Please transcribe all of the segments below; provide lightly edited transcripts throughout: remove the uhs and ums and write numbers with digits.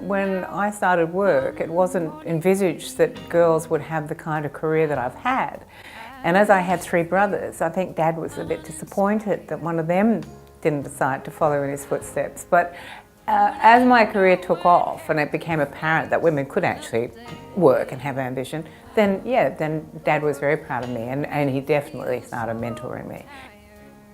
when I started work, it wasn't envisaged that girls would have the kind of career that I've had. And as I had 3 brothers, I think Dad was a bit disappointed that one of them didn't decide to follow in his footsteps. But as my career took off and it became apparent that women could actually work and have ambition, then Dad was very proud of me, and he definitely started mentoring me.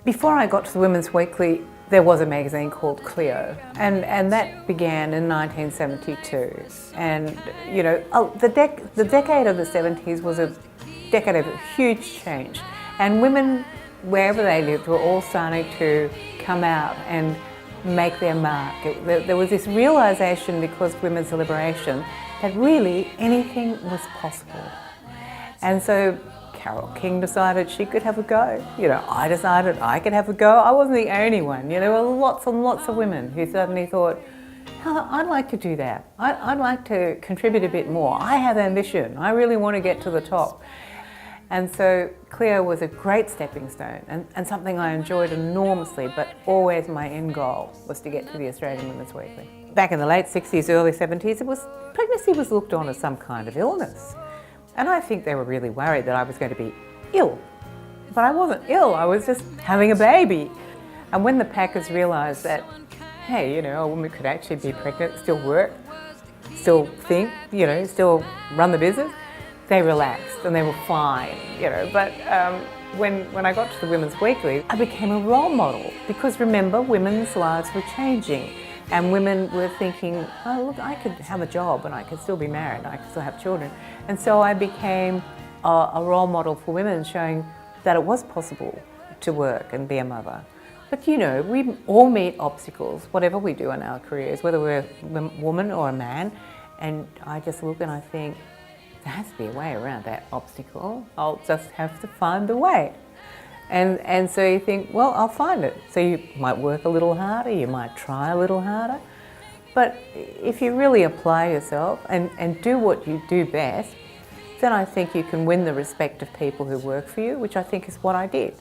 Before I got to the Women's Weekly, there was a magazine called CLEO, and that began in 1972. And you know, the decade of the 70s was a decade of huge change, and women, wherever they lived, were all starting to come out and make their mark. There was this realisation, because of women's liberation, that really anything was possible. And so Carole King decided she could have a go. You know, I decided I could have a go. I wasn't the only one. You know, there were lots and lots of women who suddenly thought, oh, I'd like to do that. I'd like to contribute a bit more. I have ambition. I really want to get to the top. And so CLEO was a great stepping stone, and something I enjoyed enormously, but always my end goal was to get to the Australian Women's Weekly. Back in the late 60s, early 70s, pregnancy was looked on as some kind of illness. And I think they were really worried that I was going to be ill. But I wasn't ill, I was just having a baby. And when the Packers realised that, hey, you know, a woman could actually be pregnant, still work, still think, you know, still run the business, they relaxed and they were fine, you know. But when I got to the Women's Weekly, I became a role model, because remember, women's lives were changing. And women were thinking, oh look, I could have a job and I could still be married and I could still have children. And so I became a role model for women, showing that it was possible to work and be a mother. But you know, we all meet obstacles, whatever we do in our careers, whether we're a woman or a man. And I just look and I think, there has to be a way around that obstacle. I'll just have to find the way. And so you think, well, I'll find it. So you might work a little harder, you might try a little harder. But if you really apply yourself and do what you do best, then I think you can win the respect of people who work for you, which I think is what I did.